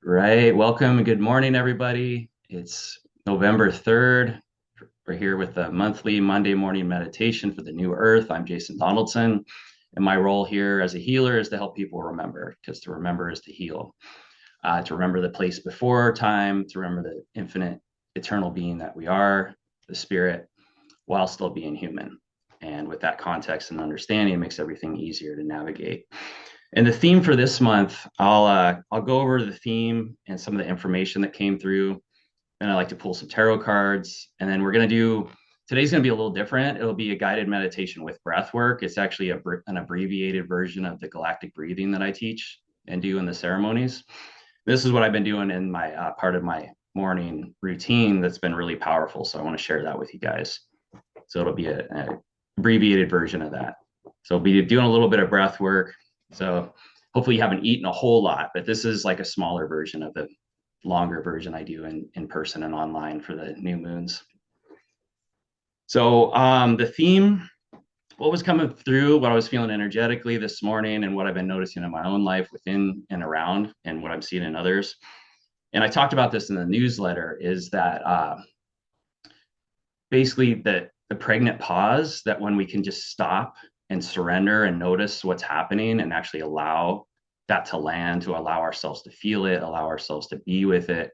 Right. Welcome and good morning, everybody. It's November 3rd. We're here with the monthly Monday morning meditation for the new earth. I'm Jason Donaldson, and my role here as a healer is to help people remember, because to remember is to heal. To remember the place before time, to remember the infinite, eternal being that we are, the spirit, while still being human. And with that context and understanding, it makes everything easier to navigate. And the theme for this month, I'll go over the theme and some of the information that came through, and I like to pull some tarot cards, and then we're gonna do today's gonna be a little different. It'll be a guided meditation with breath work. It's actually an abbreviated version of the galactic breathing that I teach and do in the ceremonies. This is what I've been doing in my part of my morning routine that's been really powerful. So I want to share that with you guys. So it'll be a abbreviated version of that. So we'll be doing a little bit of breath work. So hopefully you haven't eaten a whole lot, but this is like a smaller version of the longer version I do in person and online for the new moons. So the theme, what was coming through, what I was feeling energetically this morning, and what I've been noticing in my own life within and around, and what I'm seeing in others. And I talked about this in the newsletter, is that basically the pregnant pause, that when we can just stop and surrender and notice what's happening and actually allow that to land, to allow ourselves to feel it, allow ourselves to be with it,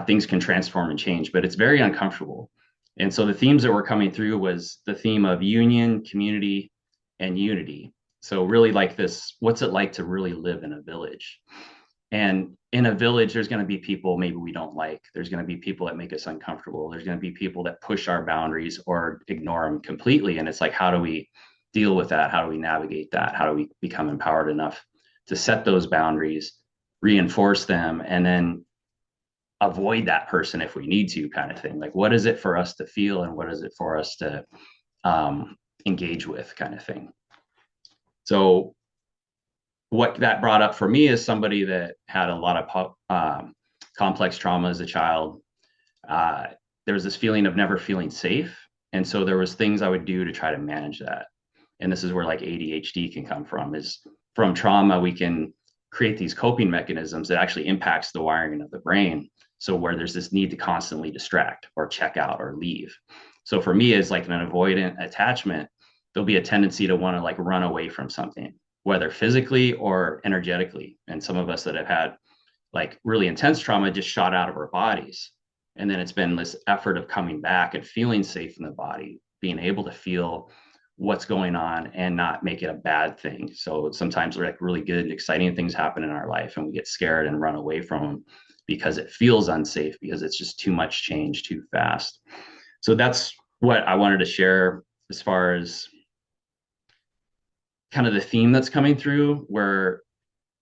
things can transform and change, but it's very uncomfortable. And so the themes that were coming through was the theme of union, community, and unity. So really like this, what's it like to really live in a village? And in a village, there's going to be people maybe we don't like. There's going to be people that make us uncomfortable. There's going to be people that push our boundaries or ignore them completely. And it's like, how do we deal with that? How do we navigate that? How do we become empowered enough to set those boundaries, reinforce them, and then avoid that person if we need to, kind of thing? Like, what is it for us to feel and what is it for us to engage with, kind of thing? So what that brought up for me is somebody that had a lot of complex trauma as a child. There was this feeling of never feeling safe. And so there was things I would do to try to manage that. And this is where like ADHD can come from, is from trauma, we can create these coping mechanisms that actually impacts the wiring of the brain. So where there's this need to constantly distract or check out or leave. So for me, as like an avoidant attachment, there'll be a tendency to want to like run away from something, whether physically or energetically. And some of us that have had like really intense trauma just shot out of our bodies. And then it's been this effort of coming back and feeling safe in the body, being able to feel what's going on and not make it a bad thing. So sometimes like really good, exciting things happen in our life and we get scared and run away from them because it feels unsafe, because it's just too much change too fast. So that's what I wanted to share as far as kind of the theme that's coming through, where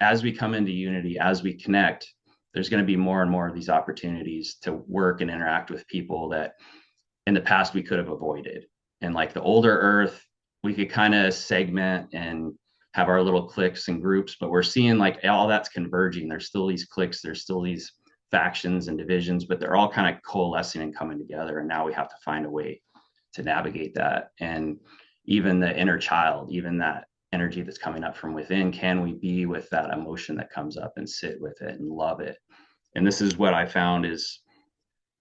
as we come into unity, as we connect, there's going to be more and more of these opportunities to work and interact with people that in the past we could have avoided. And like the older earth, we could kind of segment and have our little cliques and groups, but we're seeing like all that's converging. There's still these cliques, there's still these factions and divisions, but they're all kind of coalescing and coming together. And now we have to find a way to navigate that. And even the inner child, even that energy that's coming up from within, can we be with that emotion that comes up and sit with it and love it? And this is what I found is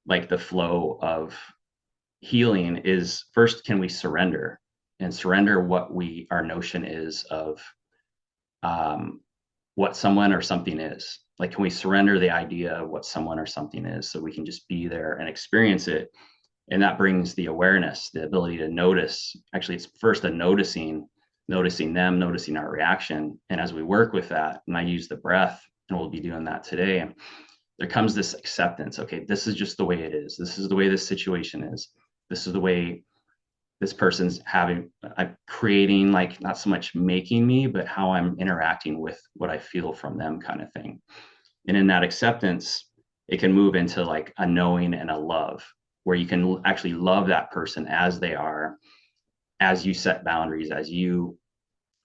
like the flow of healing is, first, can we surrender and surrender what our notion is of what someone or something is? Like, can we surrender the idea of what someone or something is so we can just be there and experience it? And that brings the awareness, the ability to notice. Actually, it's first a noticing them, noticing our reaction. And as we work with that, and I use the breath, and we'll be doing that today, there comes this acceptance. Okay, this is just the way it is. This is the way this situation is. This is the way this person's having, I'm creating, like not so much making me, but how I'm interacting with what I feel from them, kind of thing. And in that acceptance, it can move into like a knowing and a love, where you can actually love that person as they are, as you set boundaries, as you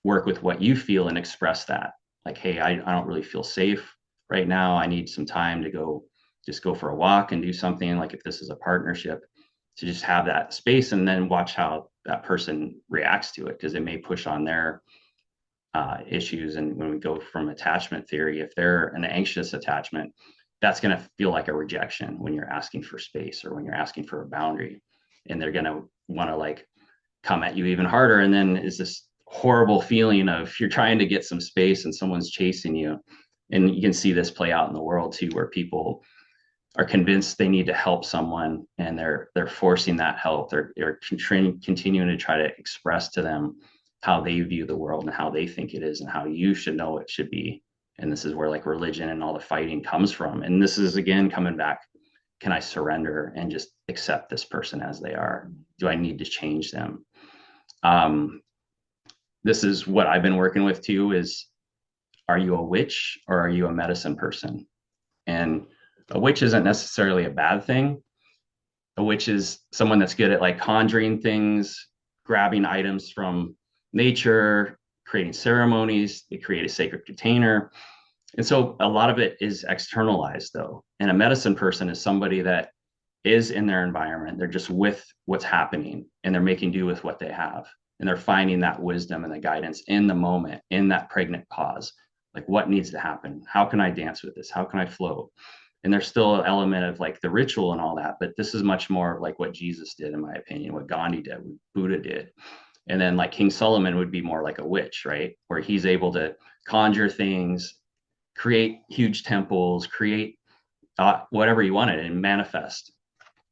work with what you feel and express that. Like, hey, I don't really feel safe right now. I need some time to go for a walk and do something. Like if this is a partnership, to just have that space and then watch how that person reacts to it, because it may push on their issues. And when we go from attachment theory, if they're an anxious attachment, that's going to feel like a rejection when you're asking for space or when you're asking for a boundary. And they're going to want to like come at you even harder. And then is this horrible feeling of you're trying to get some space and someone's chasing you. And you can see this play out in the world too, where people are convinced they need to help someone and they're forcing that help. They're continuing to try to express to them how they view the world and how they think it is and how you should know it should be. And this is where like religion and all the fighting comes from. And this is again coming back, can I surrender and just accept this person as they are? Do I need to change them? This is what I've been working with too, is are you a witch or are you a medicine person? And a witch isn't necessarily a bad thing. A witch is someone that's good at like conjuring things, grabbing items from nature, creating ceremonies. They create a sacred container. And so a lot of it is externalized though. And a medicine person is somebody that is in their environment. They're just with what's happening and they're making do with what they have. And they're finding that wisdom and the guidance in the moment, in that pregnant pause. Like what needs to happen? How can I dance with this? How can I flow? And there's still an element of like the ritual and all that, but this is much more like what Jesus did, in my opinion, what Gandhi did, what Buddha did. And then like King Solomon would be more like a witch, right? Where he's able to conjure things, create huge temples, create whatever he wanted and manifest.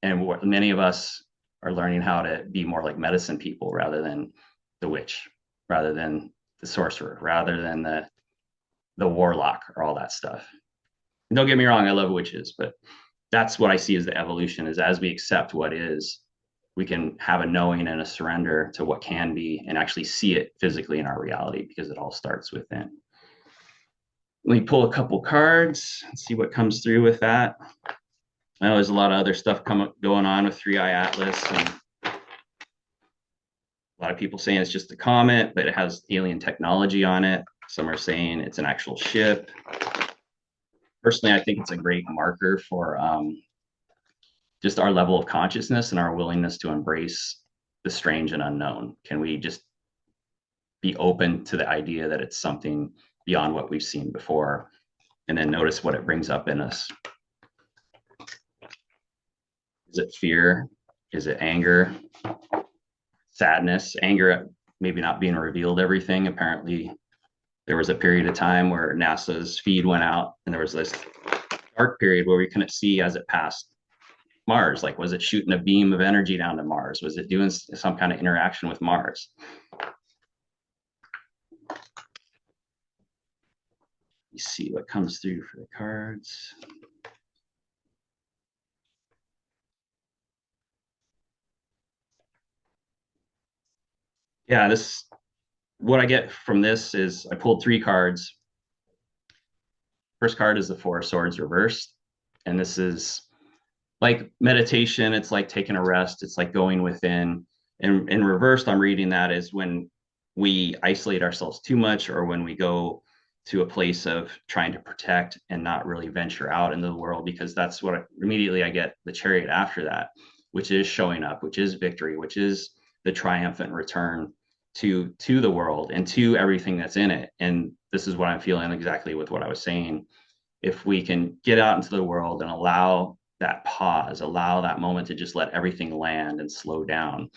And what many of us are learning how to be more like medicine people rather than the witch, rather than the sorcerer, rather than the warlock or all that stuff. And don't get me wrong, I love witches, but that's what I see as the evolution, is as we accept what is, we can have a knowing and a surrender to what can be and actually see it physically in our reality, because it all starts within. Let me pull a couple cards and see what comes through with that. I know there's a lot of other stuff going on with 3i Atlas, and a lot of people saying it's just a comet, but it has alien technology on it. Some are saying it's an actual ship. Personally, I think it's a great marker for just our level of consciousness and our willingness to embrace the strange and unknown. Can we just be open to the idea that it's something beyond what we've seen before, and then notice what it brings up in us? Is it fear? Is it anger? Sadness? Anger at maybe not being revealed everything. Apparently, there was a period of time where NASA's feed went out, and there was this dark period where we couldn't see as it passed Mars. Like, was it shooting a beam of energy down to Mars? Was it doing some kind of interaction with Mars? You see what comes through for the cards. Yeah, this, what I get from this is I pulled 3 cards. First card is the 4 of Swords reversed. And this is like meditation. It's like taking a rest. It's like going within. And in reversed, I'm reading that as when we isolate ourselves too much, or when we go to a place of trying to protect and not really venture out into the world, because that's what immediately I get the Chariot after that, which is showing up, which is victory, which is the triumphant return to the world and to everything that's in it. And this is what I'm feeling exactly with what I was saying. If we can get out into the world and allow that pause, allow that moment to just let everything land and slow down,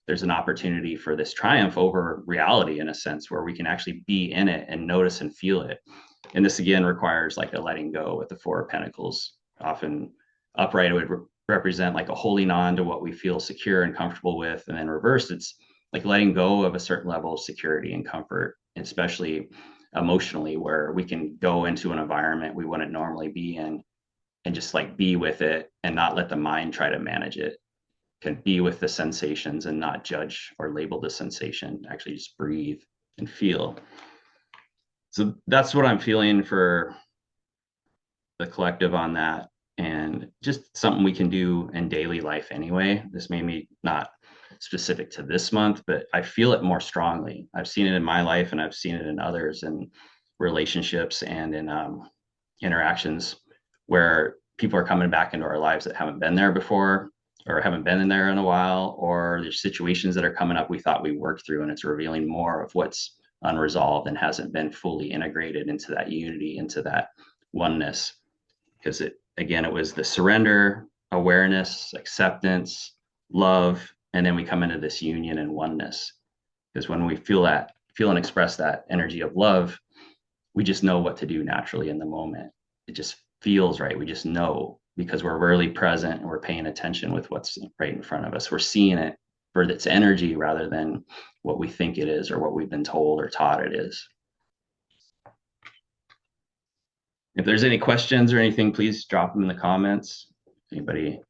there's an opportunity for this triumph over reality, in a sense, where we can actually be in it and notice and feel it. And this again requires like a letting go. With the 4 of Pentacles, often upright, it would represent like a holding on to what we feel secure and comfortable with, and then reversed, it's like letting go of a certain level of security and comfort, especially emotionally, where we can go into an environment we wouldn't normally be in and just like be with it and not let the mind try to manage it. Can be with the sensations and not judge or label the sensation, actually just breathe and feel. So that's what I'm feeling for the collective on that, and just something we can do in daily life anyway. This may be not specific to this month, but I feel it more strongly. I've seen it in my life and I've seen it in others, and relationships and in interactions where people are coming back into our lives that haven't been there before, or haven't been in there in a while, or there's situations that are coming up we thought we worked through, and it's revealing more of what's unresolved and hasn't been fully integrated into that unity, into that oneness. Because it was the surrender, awareness, acceptance, love, and then we come into this union and oneness. Because when we feel and express that energy of love, we just know what to do naturally in the moment. It just feels right. We just know because we're really present and we're paying attention with what's right in front of us. We're seeing it for its energy rather than what we think it is or what we've been told or taught it is. If there's any questions or anything, please drop them in the comments. Anybody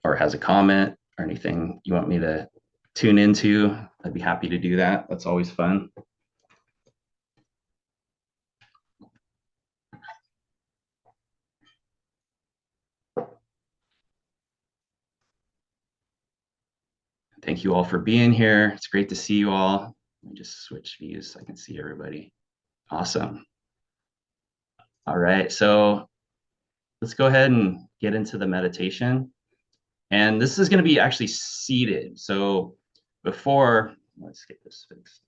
or has a comment or anything you want me to tune into, I'd be happy to do that. That's always fun. Thank you all for being here. It's great to see you all. Let me just switch views so I can see everybody. Awesome. All right, so let's go ahead and get into the meditation. And this is going to be actually seated. So before, let's get this fixed.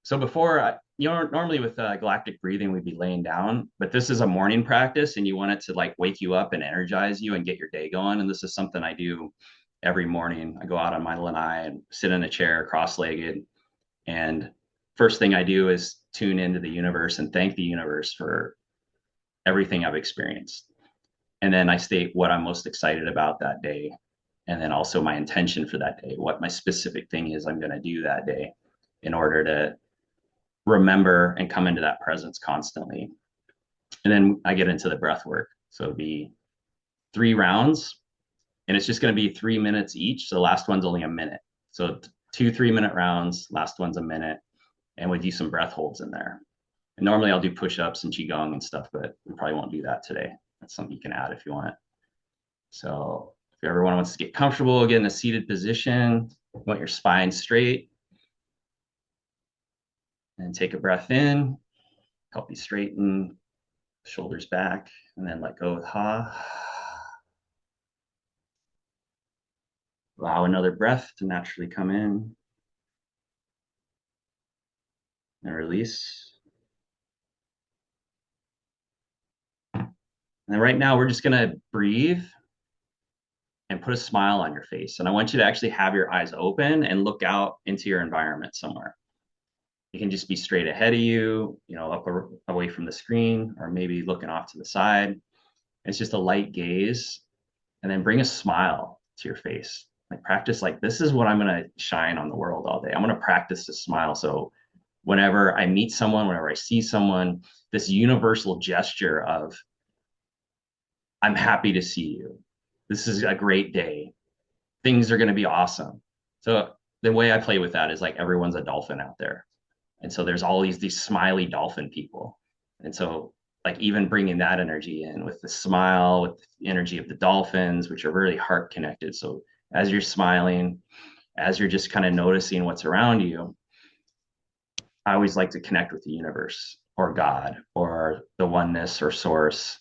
So before, normally with galactic breathing, we'd be laying down, but this is a morning practice and you want it to like wake you up and energize you and get your day going. And this is something I do every morning. I go out on my lanai and sit in a chair cross-legged. And first thing I do is tune into the universe and thank the universe for everything I've experienced. And then I state what I'm most excited about that day. And then also my intention for that day, what my specific thing is I'm going to do that day in order to remember and come into that presence constantly. And then I get into the breath work. So it'll be 3 rounds and it's just going to be 3 minutes each. So the last one's only a minute. So 2 3-minute rounds, last one's a minute. And we do some breath holds in there. And normally I'll do push-ups and qigong and stuff, but we probably won't do that today. That's something you can add if you want. So if everyone wants to get comfortable, get in a seated position, you want your spine straight. And take a breath in, help you straighten, shoulders back, and then let go with ha. Allow another breath to naturally come in and release. And then right now, we're just going to breathe and put a smile on your face. And I want you to actually have your eyes open and look out into your environment somewhere. It can just be straight ahead of you, up or away from the screen, or maybe looking off to the side. It's just a light gaze, and then bring a smile to your face. Like practice, like this is what I'm going to shine on the world all day. I'm going to practice to smile. So whenever I meet someone, whenever I see someone, this universal gesture of, I'm happy to see you. This is a great day. Things are going to be awesome. So the way I play with that is like everyone's a dolphin out there. And so there's all these smiley dolphin people. And so like even bringing that energy in with the smile, with the energy of the dolphins, which are really heart connected. So as you're smiling, as you're just kind of noticing what's around you, I always like to connect with the universe or God or the oneness or source.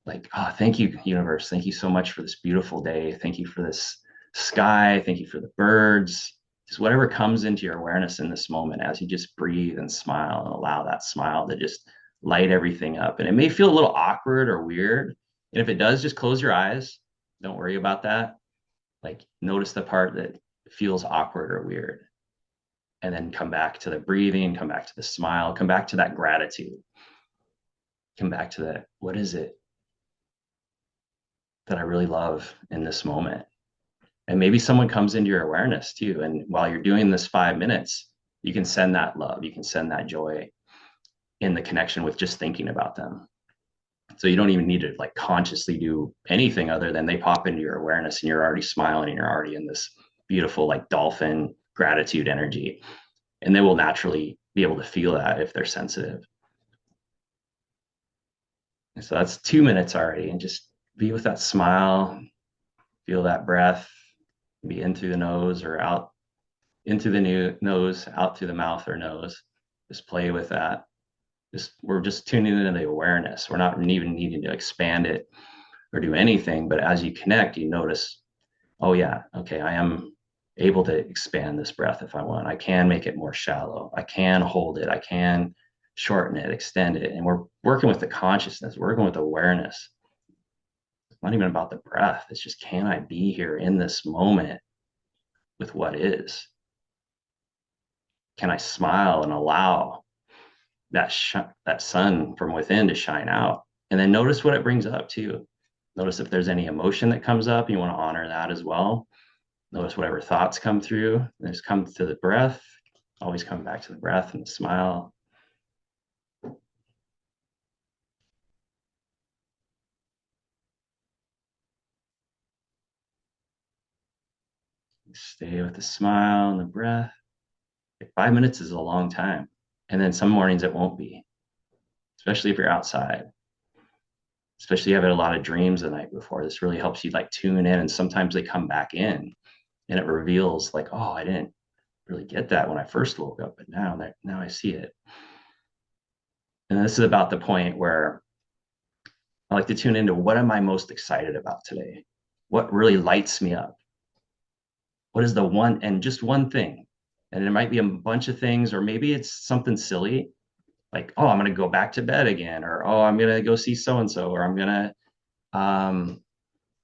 Like, oh, thank you, universe. Thank you so much for this beautiful day. Thank you for this sky. Thank you for the birds. Just whatever comes into your awareness in this moment as you just breathe and smile and allow that smile to just light everything up. And it may feel a little awkward or weird. And if it does, just close your eyes. Don't worry about that. Like notice the part that feels awkward or weird. And then come back to the breathing, come back to the smile, come back to that gratitude. Come back to that, what is it that I really love in this moment? And maybe someone comes into your awareness too. And while you're doing this 5 minutes, you can send that love, you can send that joy in the connection with just thinking about them. So you don't even need to like consciously do anything other than they pop into your awareness and you're already smiling and you're already in this beautiful like dolphin gratitude energy. And they will naturally be able to feel that if they're sensitive. And so that's 2 minutes already. And just be with that smile, feel that breath, be in through the nose or out into the nose, out through the mouth or nose. Just play with that. We're just tuning into the awareness. We're not even needing to expand it or do anything. But as you connect, you notice, oh yeah, okay, I am able to expand this breath if I want. I can make it more shallow. I can hold it. I can shorten it, extend it. And we're working with the consciousness, working with awareness. It's not even about the breath. It's just, can I be here in this moment with what is? Can I smile and allow that sun from within to shine out? And then notice what it brings up too. Notice if there's any emotion that comes up, you want to honor that as well. Notice whatever thoughts come through. Just come to the breath. Always come back to the breath and the smile. Stay with the smile and the breath. 5 minutes is a long time. And then some mornings it won't be, especially if you're outside. Especially if you have a lot of dreams the night before. This really helps you like tune in, and sometimes they come back in and it reveals like, oh, I didn't really get that when I first woke up, but now I see it. And this is about the point where I like to tune into, what am I most excited about today? What really lights me up? What is the one, and just one thing? And it might be a bunch of things, or maybe it's something silly, like, oh, I'm going to go back to bed again, or oh, I'm going to go see so and so, or I'm going to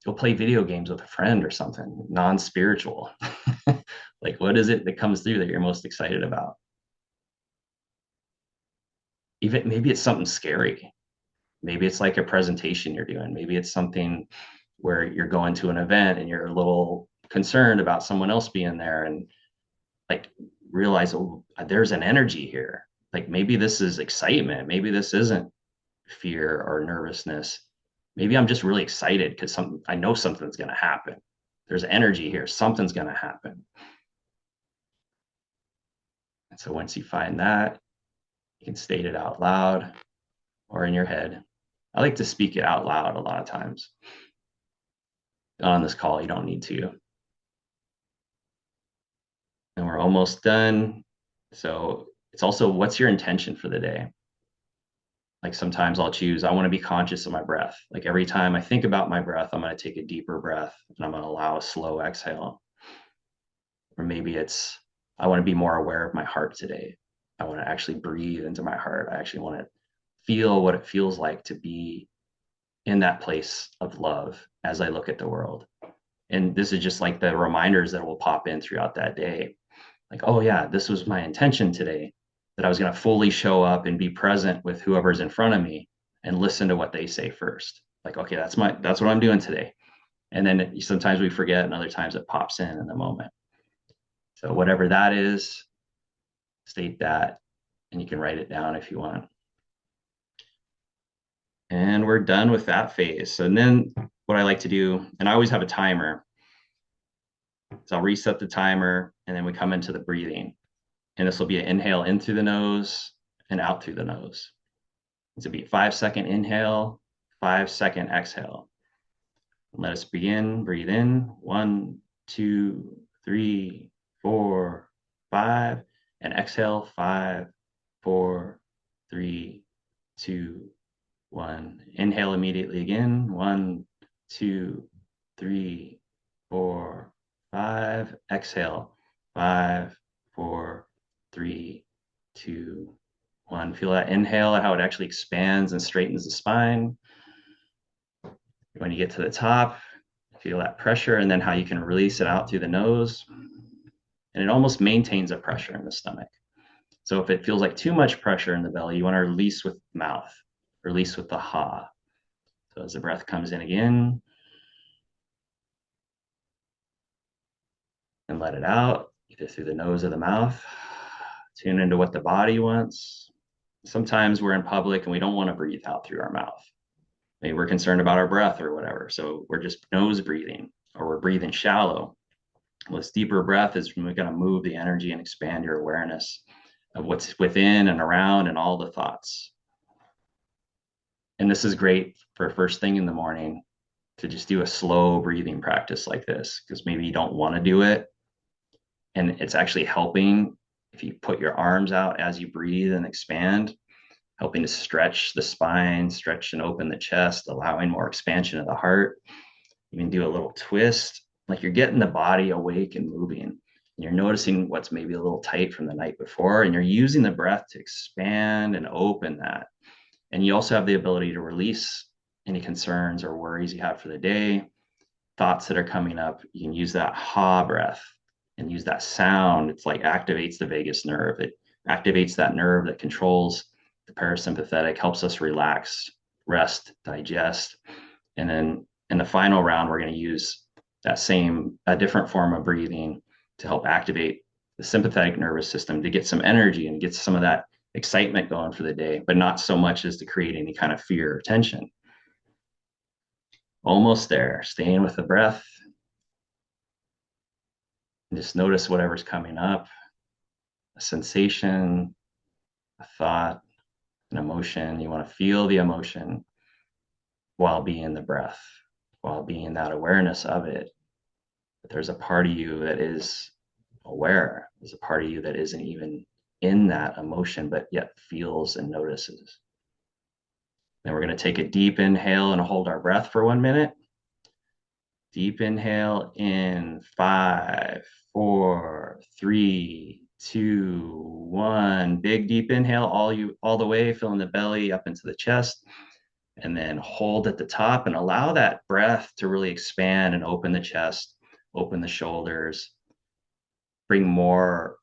go play video games with a friend or something non-spiritual. Like, what is it that comes through that you're most excited about? Even maybe it's something scary. Maybe it's like a presentation you're doing. Maybe it's something where you're going to an event and you're a little concerned about someone else being there, and like realize, oh, there's an energy here. Like maybe this is excitement. Maybe this isn't fear or nervousness. Maybe I'm just really excited because I know something's going to happen. There's energy here. Something's going to happen. And so once you find that, you can state it out loud or in your head. I like to speak it out loud a lot of times. On this call, you don't need to. And we're almost done. So it's also, what's your intention for the day? Like sometimes I'll choose, I want to be conscious of my breath. Like every time I think about my breath, I'm going to take a deeper breath and I'm going to allow a slow exhale. Or maybe it's, I want to be more aware of my heart today. I want to actually breathe into my heart. I actually want to feel what it feels like to be in that place of love as I look at the world. And this is just like the reminders that will pop in throughout that day. Like, oh yeah, this was my intention today, that I was going to fully show up and be present with whoever's in front of me and listen to what they say first. Like, okay, that's what I'm doing today. And then sometimes we forget, and other times it pops in the moment. So whatever that is, state that, and you can write it down if you want. And we're done with that phase. So then what I like to do, and I always have a timer. So I'll reset the timer, and then we come into the breathing. And this will be an inhale in through the nose and out through the nose. It's a 5-second inhale, 5-second exhale. Let us begin. Breathe in. 1, 2, 3, 4, 5. And exhale. 5, 4, 3, 2, 1. Inhale immediately again. 1, 2, 3, 4, 5. Exhale. 5, 4, 3, 2, 1. Feel that inhale, how it actually expands and straightens the spine. When you get to the top, feel that pressure, and then how you can release it out through the nose. And it almost maintains a pressure in the stomach. So if it feels like too much pressure in the belly, you want to release with mouth, release with the ha. So as the breath comes in again, and let it out, either through the nose or the mouth. Tune into what the body wants. Sometimes we're in public and we don't want to breathe out through our mouth. Maybe we're concerned about our breath or whatever. So we're just nose breathing, or we're breathing shallow. Well, this deeper breath is when we're going to move the energy and expand your awareness of what's within and around and all the thoughts. And this is great for first thing in the morning, to just do a slow breathing practice like this, because maybe you don't want to do it. And it's actually helping if you put your arms out as you breathe and expand, helping to stretch the spine, stretch and open the chest, allowing more expansion of the heart. You can do a little twist Like you're getting the body awake and moving. And you're noticing what's maybe a little tight from the night before, and you're using the breath to expand and open that. And you also have the ability to release any concerns or worries you have for the day, thoughts that are coming up. You can use that ha breath and use that sound. It's like activates the vagus nerve. It activates that nerve that controls the parasympathetic, helps us relax, rest, digest. And then in the final round, we're going to use a different form of breathing to help activate the sympathetic nervous system to get some energy and get some of that excitement going for the day, but not so much as to create any kind of fear or tension. Almost there, staying with the breath. And just notice whatever's coming up, a sensation, a thought, an emotion. You want to feel the emotion while being the breath, while being that awareness of it. But there's a part of you that is aware. There's a part of you that isn't even in that emotion, but yet feels and notices. Then we're going to take a deep inhale and hold our breath for 1 minute. Deep inhale in 5, 4, 3, 2, 1. Big deep inhale all the way, filling the belly up into the chest. And then hold at the top and allow that breath to really expand and open the chest, open the shoulders, bring more,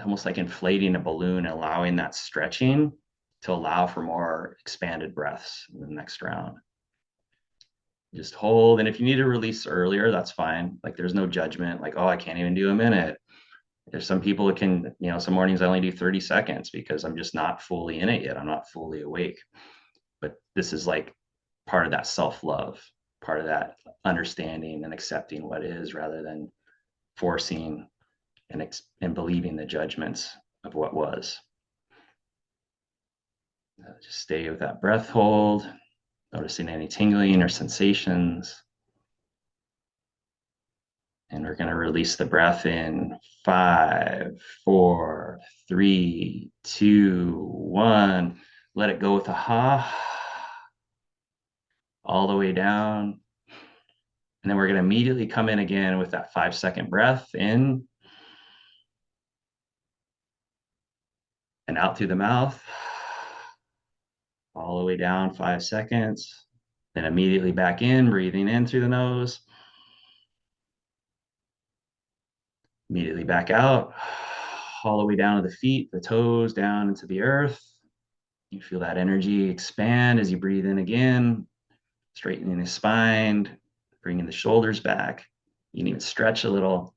almost like inflating a balloon, allowing that stretching to allow for more expanded breaths in the next round. Just hold. And if you need to release earlier, that's fine. Like there's no judgment, like, oh, I can't even do a minute. There's some people that can, some mornings I only do 30 seconds because I'm just not fully in it yet. I'm not fully awake. But this is like part of that self-love, part of that understanding and accepting what is rather than forcing and believing the judgments of what was. Just stay with that breath hold, noticing any tingling or sensations. And we're going to release the breath in 5, 4, 3, 2, 1. Let it go with a ha, all the way down. And then we're going to immediately come in again with that 5-second breath in and out through the mouth, all the way down 5 seconds. Then immediately back in, breathing in through the nose. Immediately back out, all the way down to the feet, the toes down into the earth. You feel that energy expand as you breathe in again, straightening the spine, bringing the shoulders back. You can even stretch a little.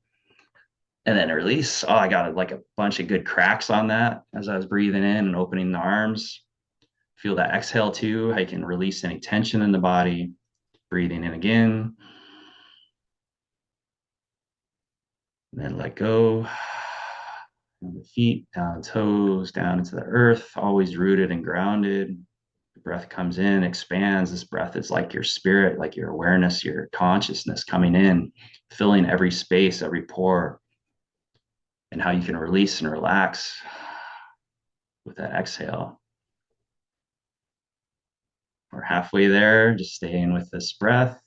And then release. Oh, I got like a bunch of good cracks on that as I was breathing in and opening the arms. Feel that exhale too. I can release any tension in the body. Breathing in again. And then let go. And the feet, down toes, down into the earth, always rooted and grounded. The breath comes in, expands. This breath is like your spirit, like your awareness, your consciousness coming in, filling every space, every pore, and how you can release and relax with that exhale. We're halfway there, just staying with this breath,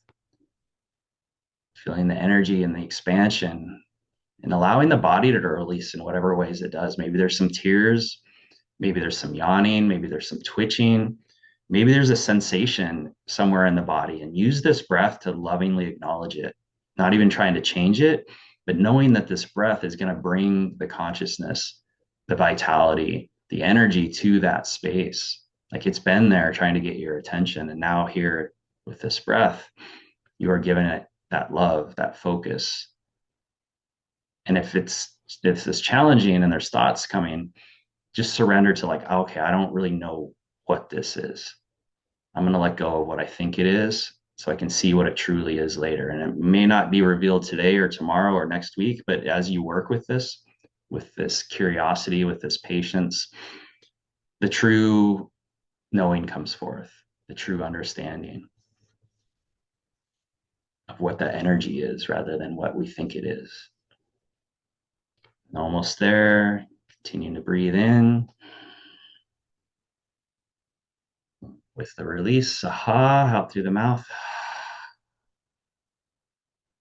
feeling the energy and the expansion and allowing the body to release in whatever ways it does. Maybe there's some tears, maybe there's some yawning, maybe there's some twitching, maybe there's a sensation somewhere in the body, and use this breath to lovingly acknowledge it, not even trying to change it, but knowing that this breath is going to bring the consciousness, the vitality, the energy to that space. Like it's been there trying to get your attention. And now here with this breath, you are giving it that love, that focus. And if it's challenging and there's thoughts coming, just surrender to like, okay, I don't really know what this is. I'm going to let go of what I think it is so I can see what it truly is later. And it may not be revealed today or tomorrow or next week, but as you work with this curiosity, with this patience, the true knowing comes forth, the true understanding of what that energy is rather than what we think it is. Almost there. Continuing to breathe in. With the release, aha, out through the mouth.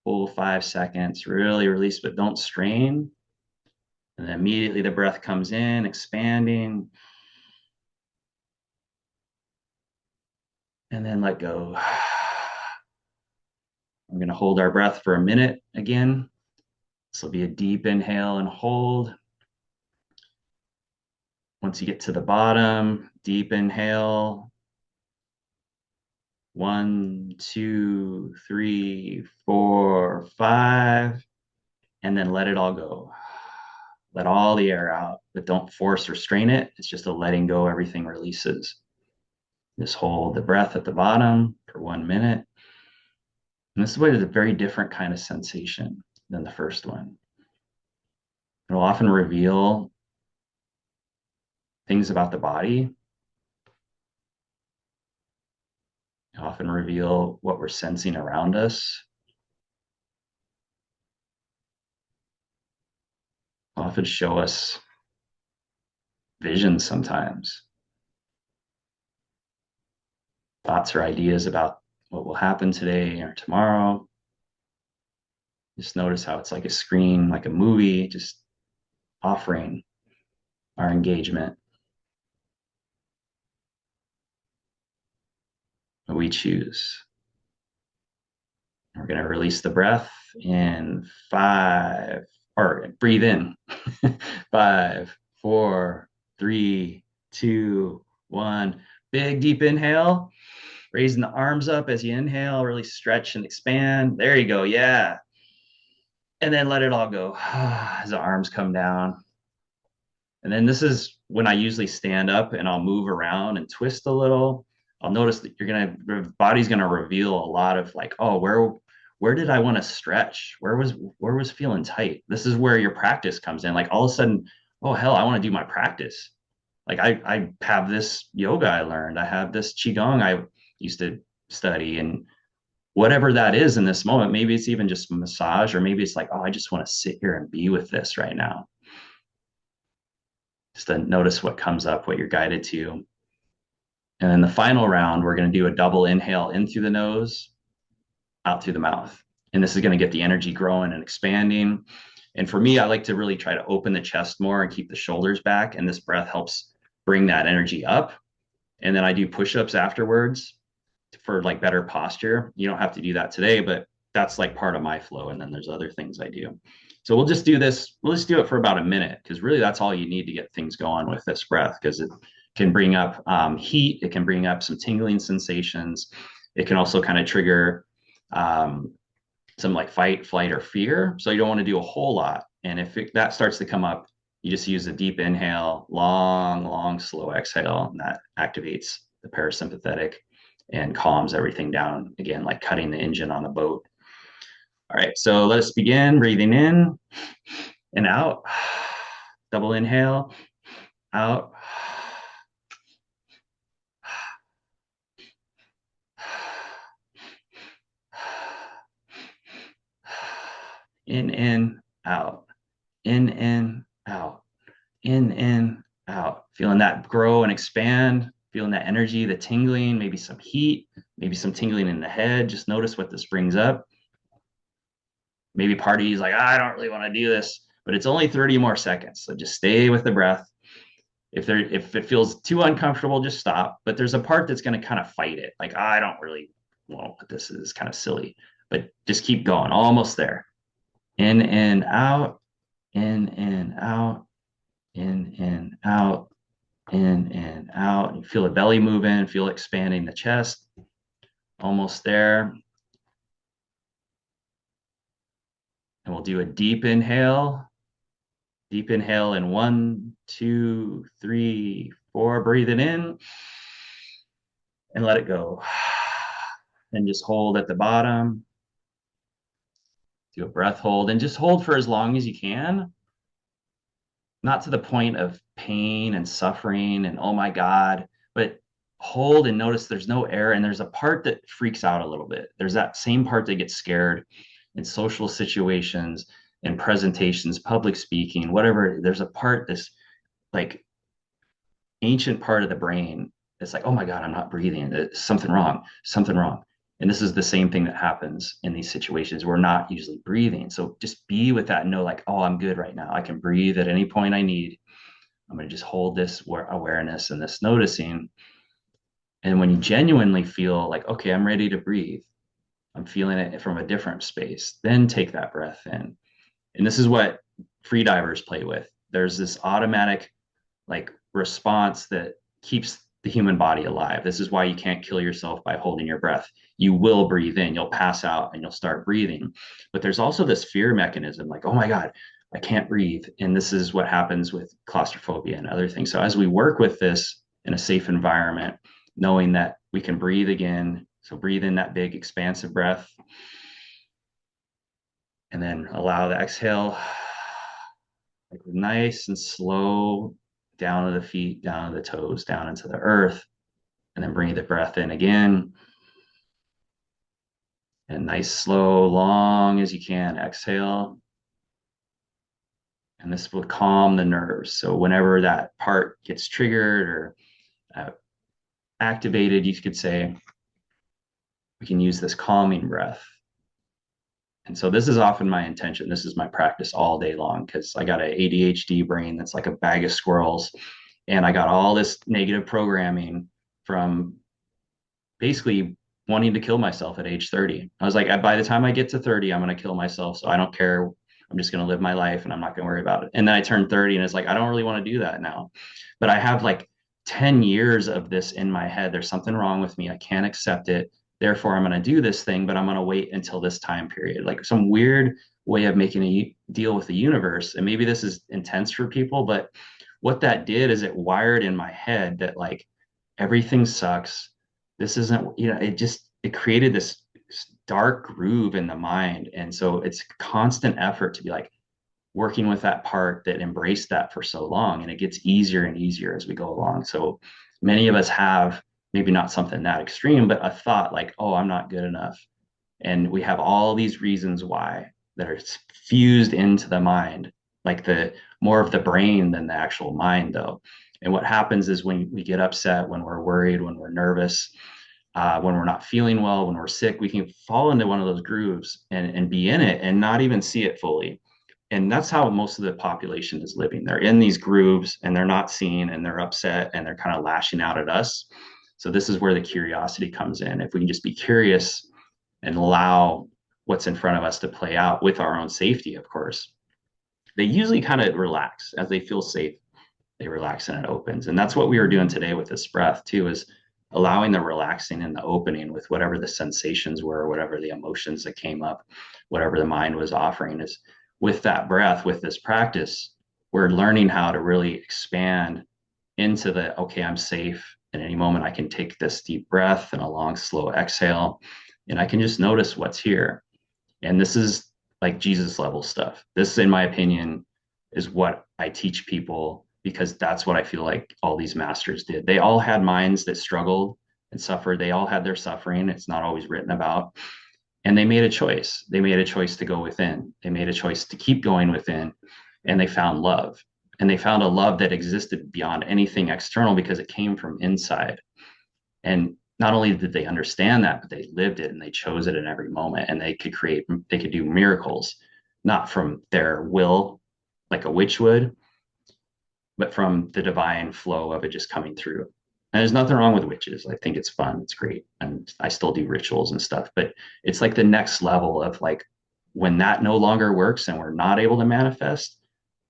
Full 5 seconds, really release, but don't strain. And then immediately the breath comes in, expanding. And then let go. We're going to hold our breath for a minute again. This will be a deep inhale and hold. Once you get to the bottom, deep inhale. 1, 2, 3, 4, 5. And then let it all go. Let all the air out, but don't force or strain it. It's just a letting go, everything releases. Just hold the breath at the bottom for 1 minute. And this is a very different kind of sensation than the first one. It'll often reveal things about the body. It'll often reveal what we're sensing around us. It'll often show us visions sometimes. Thoughts or ideas about what will happen today or tomorrow. Just notice how it's like a screen, like a movie, just offering our engagement. What we choose. We're going to release the breath in 5, or breathe in. 5, 4, 3, 2, 1. Big deep inhale. Raising the arms up as you inhale, really stretch and expand. There you go. Yeah. And then let it all go as the arms come down. And then this is when I usually stand up and I'll move around and twist a little. I'll notice that the body's gonna reveal a lot of like, oh, where did I want to stretch? Where was feeling tight? This is where your practice comes in. Like all of a sudden, oh hell, I want to do my practice. Like I have this yoga I learned. I have this qigong I used to study, and whatever that is in this moment, maybe it's even just massage, or maybe it's like, oh, I just want to sit here and be with this right now. Just to notice what comes up, what you're guided to. And then the final round, we're going to do a double inhale in through the nose, out through the mouth. And this is going to get the energy growing and expanding. And for me, I like to really try to open the chest more and keep the shoulders back. And this breath helps bring that energy up. And then I do push-ups afterwards for like better posture. You don't have to do that today, but that's like part of my flow. And then there's other things I do. So we'll just do this. We'll just do it for about a minute, because really that's all you need to get things going with this breath, because it can bring up heat. It can bring up some tingling sensations. It can also kind of trigger some like fight, flight, or fear. So you don't want to do a whole lot. And if that starts to come up, you just use a deep inhale, long, slow exhale, and that activates the parasympathetic and calms everything down. Again, like cutting the engine on the boat. All right, so let us begin. Breathing in and out. Double inhale, out. In, out. In, out. In, out. Feeling that grow and expand. Feeling that energy, the tingling, maybe some heat, maybe some tingling in the head. Just notice what this brings up. Maybe part of you is like, I don't really want to do this, but it's only 30 more seconds. So just stay with the breath. If it feels too uncomfortable, just stop. But there's a part that's going to kind of fight it. Like, I don't really want what this is, kind of silly, but just keep going. Almost there. In and out, in and out, in and out, in and out. You feel the belly moving, feel expanding the chest. Almost there. And we'll do a deep inhale. Deep inhale in 1, 2, 3, 4. Breathe it in and let it go. And just hold at the bottom. Do a breath hold and just hold for as long as you can. Not to the point of pain and suffering and oh my God, but hold and notice there's no air, and there's a part that freaks out a little bit. There's that same part that gets scared in social situations, in presentations, public speaking, whatever. There's a part, this like ancient part of the brain. It's like, oh my God, I'm not breathing. There's something wrong, something wrong. And this is the same thing that happens in these situations. We're not usually breathing. So just be with that and know like, oh, I'm good right now. I can breathe at any point I need. I'm going to just hold this awareness and this noticing. And when you genuinely feel like, okay, I'm ready to breathe, I'm feeling it from a different space, then take that breath in. And this is what free divers play with. There's this automatic like response that keeps the human body alive. This is why you can't kill yourself by holding your breath. You will breathe in, you'll pass out and you'll start breathing. But there's also this fear mechanism like, oh my God, I can't breathe. And this is what happens with claustrophobia and other things. So as we work with this in a safe environment, knowing that we can breathe again. So breathe in that big expansive breath and then allow the exhale like nice and slow down to the feet, down to the toes, down into the earth, and then bring the breath in again. And nice, slow, long as you can, exhale. And this will calm the nerves. So whenever that part gets triggered or activated, you could say, we can use this calming breath. And so this is often my intention. This is my practice all day long because I got an ADHD brain that's like a bag of squirrels. And I got all this negative programming from basically wanting to kill myself at age 30. I was like, by the time I get to 30, I'm going to kill myself. So I don't care. I'm just going to live my life and I'm not going to worry about it. And then I turned 30 and it's like, I don't really want to do that now. But I have like 10 years of this in my head. There's something wrong with me. I can't accept it. Therefore, I'm going to do this thing, but I'm going to wait until this time period. Like some weird way of making a deal with the universe. And maybe this is intense for people, but what that did is it wired in my head that like everything sucks. This isn't, it created this dark groove in the mind. And so it's constant effort to be like working with that part that embraced that for so long. And it gets easier and easier as we go along. So many of us have maybe not something that extreme, but a thought like, oh, I'm not good enough. And we have all these reasons why that are fused into the mind, like the more of the brain than the actual mind, though. And what happens is when we get upset, when we're worried, when we're nervous, when we're not feeling well, when we're sick, we can fall into one of those grooves and be in it and not even see it fully. And that's how most of the population is living. They're in these grooves and they're not seen and they're upset and they're kind of lashing out at us. So this is where the curiosity comes in. If we can just be curious and allow what's in front of us to play out with our own safety, of course, they usually kind of relax as they feel safe. They relax and it opens. And that's what we were doing today with this breath too, is allowing the relaxing and the opening with whatever the sensations were, whatever the emotions that came up, whatever the mind was offering is with that breath, with this practice, we're learning how to really expand into the, okay, I'm safe. At any moment, I can take this deep breath and a long, slow exhale, and I can just notice what's here. And this is like Jesus level stuff. This, in my opinion, is what I teach people because that's what I feel like all these masters did. They all had minds that struggled and suffered. They all had their suffering. It's not always written about. And they made a choice. They made a choice to go within. They made a choice to keep going within. And they found love. And they found a love that existed beyond anything external because it came from inside. And not only did they understand that, but they lived it and they chose it in every moment. And they could do miracles, not from their will, like a witch would, but from the divine flow of it just coming through. And there's nothing wrong with witches. I think it's fun. It's great. And I still do rituals and stuff, but it's like the next level of like when that no longer works and we're not able to manifest,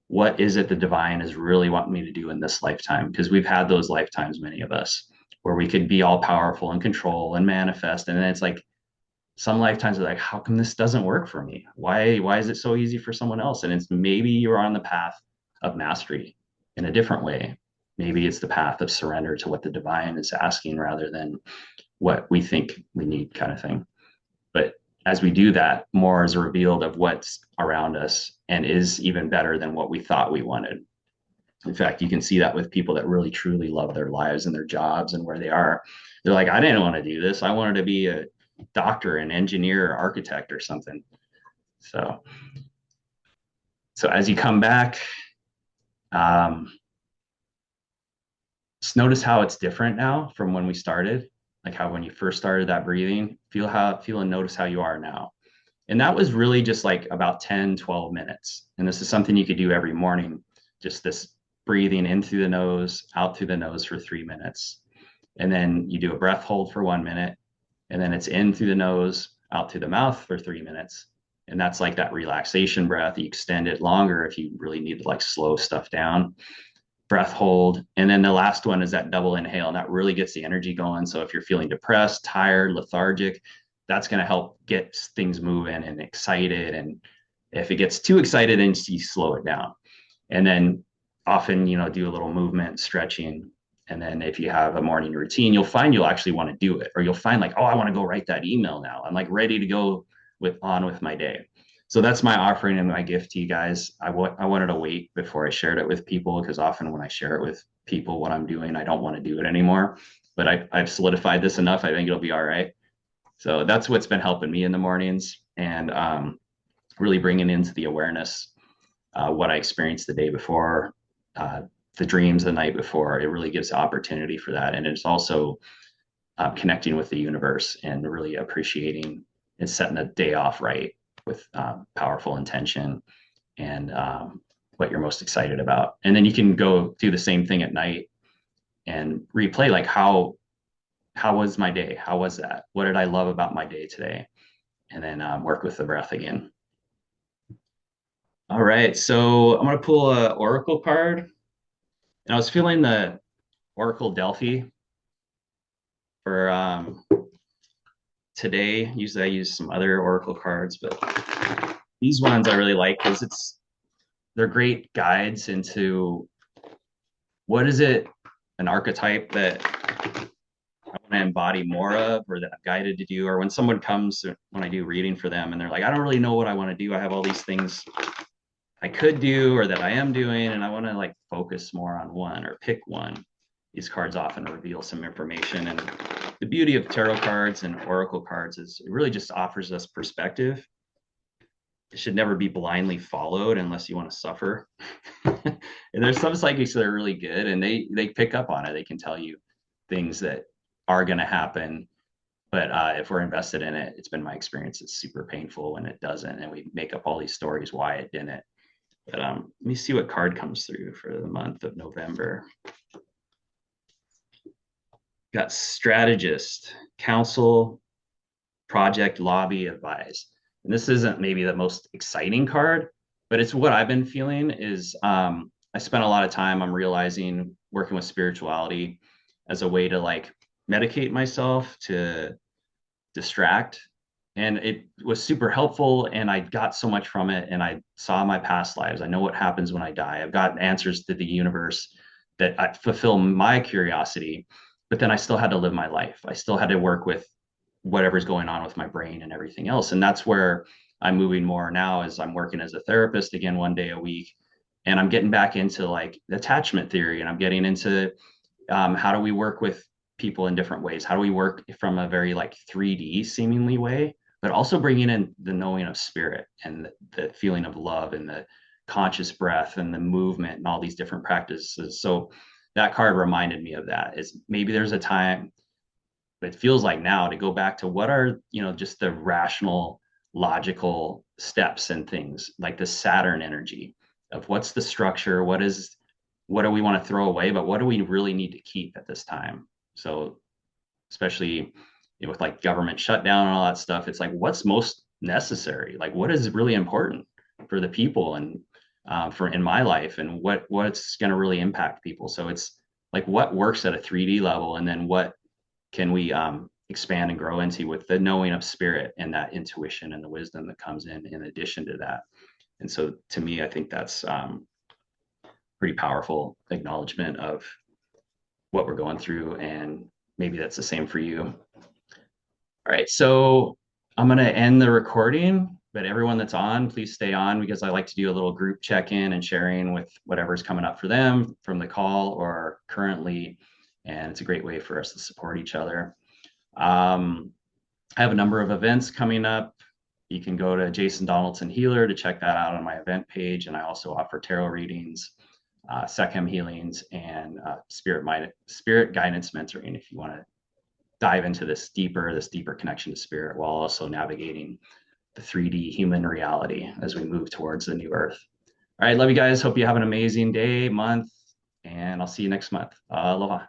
what is it the divine is really wanting me to do in this lifetime? Because we've had those lifetimes, many of us, where we could be all powerful and control and manifest. And then it's like some lifetimes are like, how come this doesn't work for me? Why is it so easy for someone else? And it's maybe you're on the path of mastery in a different way. Maybe it's the path of surrender to what the divine is asking rather than what we think we need, kind of thing. But as we do that, more is revealed of what's around us and is even better than what we thought we wanted. In fact, you can see that with people that really truly love their lives and their jobs and where they are. They're like, I didn't want to do this. I wanted to be a doctor, an engineer, or architect or something. So as you come back, just notice how it's different now from when we started. like how when you first started that breathing, feel and notice how you are now. And that was really just like about 10, 12 minutes. And this is something you could do every morning, just this breathing in through the nose, out through the nose for 3 minutes. And then you do a breath hold for 1 minute, and then it's in through the nose, out through the mouth for 3 minutes. And that's like that relaxation breath. You extend it longer if you really need to like slow stuff down. Breath hold. And then the last one is that double inhale, and that really gets the energy going. So if you're feeling depressed, tired, lethargic, that's going to help get things moving and excited. And if it gets too excited, then you slow it down. And then often, do a little movement, stretching. And then if you have a morning routine, you'll find you'll actually want to do it, or you'll find like, oh, I want to go write that email now. I'm like ready to go with my day. So that's my offering and my gift to you guys. I wanted to wait before I shared it with people, because often when I share it with people what I'm doing, I don't want to do it anymore. But I've solidified this enough. I think it'll be all right. So that's what's been helping me in the mornings, and really bringing into the awareness what I experienced the day before, uh, the dreams the night before. It really gives the opportunity for that. And it's also connecting with the universe and really appreciating and setting the day off right with powerful intention and what you're most excited about. And then you can go do the same thing at night and replay like how was my day? How was that? What did I love about my day today? And then work with the breath again. All right, so I'm gonna pull a oracle card, and I was feeling the Oracle Delphi for today. Usually I use some other oracle cards, but these ones I really like because they're great guides into what is it, an archetype that I want to embody more of, or that I'm guided to do. Or when someone comes, when I do reading for them, and they're like, I don't really know what I want to do. I have all these things I could do or that I am doing, and I want to like focus more on one or pick one. These cards often reveal some information. And the beauty of tarot cards and oracle cards is it really just offers us perspective. It should never be blindly followed unless you want to suffer. And there's some psychics that are really good, and they pick up on it. They can tell you things that are going to happen. But if we're invested in it, it's been my experience, it's super painful when it doesn't, and we make up all these stories why it didn't. But let me see what card comes through for the month of November. Got strategist, counsel, project, lobby, advise. And this isn't maybe the most exciting card, but it's what I've been feeling is I spent a lot of time, I'm realizing, working with spirituality as a way to like medicate myself, to distract. And it was super helpful, and I got so much from it. And I saw my past lives. I know what happens when I die. I've got answers to the universe that I fulfill my curiosity, but then I still had to live my life. I still had to work with whatever's going on with my brain and everything else. And that's where I'm moving more now, as I'm working as a therapist again, 1 day a week. And I'm getting back into like attachment theory, and I'm getting into how do we work with people in different ways? How do we work from a very like 3D seemingly way, but also bringing in the knowing of spirit and the feeling of love and the conscious breath and the movement and all these different practices. So that card reminded me of that. Is maybe there's a time, it feels like now, to go back to what are, just the rational, logical steps and things like the Saturn energy of what's the structure, what do we want to throw away, but what do we really need to keep at this time? So especially with like government shutdown and all that stuff, it's like what's most necessary, like what is really important for the people, and for in my life, and what's going to really impact people. So it's like what works at a 3D level, and then what can we expand and grow into with the knowing of spirit and that intuition and the wisdom that comes in addition to that. And so to me, I think that's pretty powerful acknowledgement of what we're going through, and maybe that's the same for you. All right, so I'm going to end the recording, but everyone that's on, please stay on, because I like to do a little group check-in and sharing with whatever's coming up for them from the call or currently, and it's a great way for us to support each other. I have a number of events coming up. You can go to Jason Donaldson Healer to check that out on my event page, and I also offer tarot readings, Sechem healings, and spirit guidance mentoring if you want to dive into this deeper connection to spirit while also navigating the 3D human reality as we move towards the new earth. All right, love you guys. Hope you have an amazing day, month, and I'll see you next month. Aloha.